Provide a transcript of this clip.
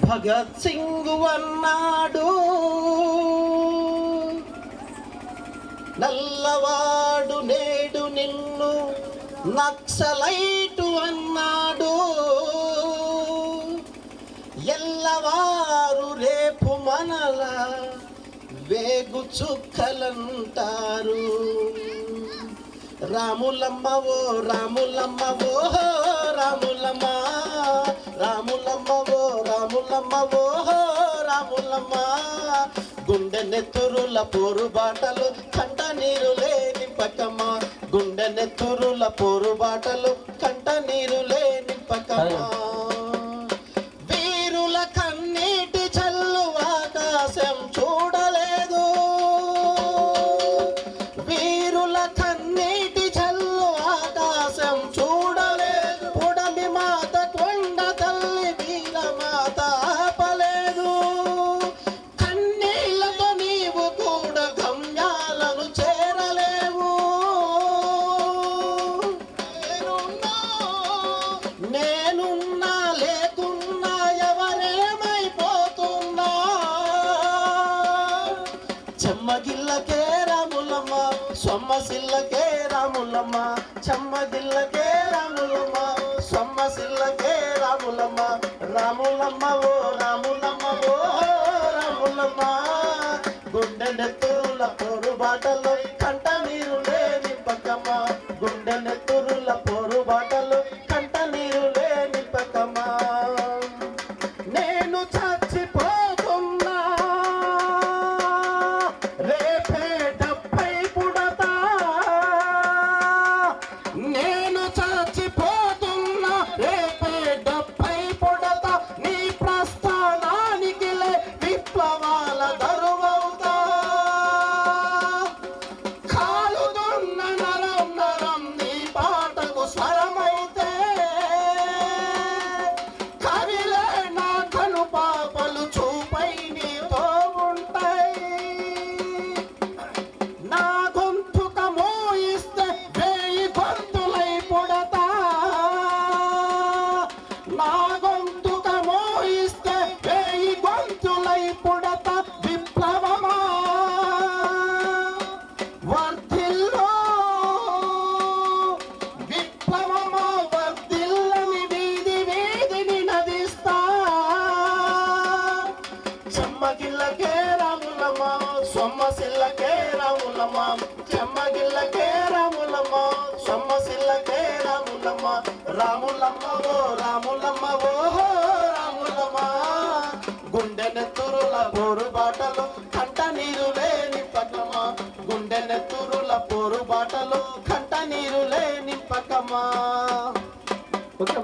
భగత్ సింగ్ అన్నాడు, నల్లవాడు నేడు నిన్ను నక్సలైటు అన్నాడు. ఎల్లవారు రేపు మనల వేగు చుక్కలంటారు. రాములమ్మవో రాములమ్మవో రాములమ్మ, రాములమ్మవో రాములమ్మవో రాములమ్మ. గుండె నెత్తురుల పోరుబాటలు కంట నీరు లేని పకమ్మ, గుండె నెత్తురుల పోరుబాటలు కంట నీరు లేని పకమ్మ. వీరుల కన్నీటి చల్లు ఆకాశం చూడలేదు, వీరుల కన్నీటి చల్లు ఆకాశం చూడలేదు. పుడమి మాత కొండ తల్లి వీర మాత ఆపలేదు. కన్నీళ్లతో నీవు కూడా గమ్యాలను చేరలేవు. నేనున్నా లేకున్నా ఎవరేమైపోతున్నా, చెమ్మగిల్లకే రాములమ్మ, సొమ్మసిల్లకే రాములమ్మ, చెమ్మగిల్లకే రాములమ్మ, సొమ్మసిల్లకే రాములమ్మ. రాములమ్మ ఓ రాములమ్మ ఓ రాములమ్మ. గుండె నెత్తురుల పోరుబాటలో కంట నీరు లేని పకమ్మ, గుండె నెత్తురుల పోరుబాటలో కంట నీరు లేని పకమ్మ. నేను చచ్చిపోతున్నా రేపే 70 పుడతా, నేను చచ్చిపోతున్నా రేపే 70 పుడతా. నీ ప్రస్థానానికి విప్లవాల దరువవుతా. కాలుదున్న నరం నరం నీ పాటకు స్వరమైతే, కవిలే నా కను పాపలు చూపై నీతో ఉంటాయి. నా గొంతుక మోయిస్తే 1000 గొంతులై పుడతా, నా గొంతుక మోయిస్తే 1000 గొంతులై పుడతా. విప్లవమా వర్ధిల్లో, విప్లవమా వర్ధిల్లని వీధి వీధిని నదిస్తా. చెమ్మగిల్లకే రాములమ్మ, సొమ్మసిల్లకే రాములమ్మ, చెమ్మగిల్లకే రాములమ్మ, సొమ్మసిల్లకే రాములమ్మ. రాములమ్మ ఓ రాములమ్మ ఓ రాములమ్మ. గుండె నెత్తురుల పోరుబాటలు కంట నీరు లేని పకమ్మ, గుండె నెత్తురుల పోరుబాటలు కంట నీరు లేని పకమ్మ. ఓకే.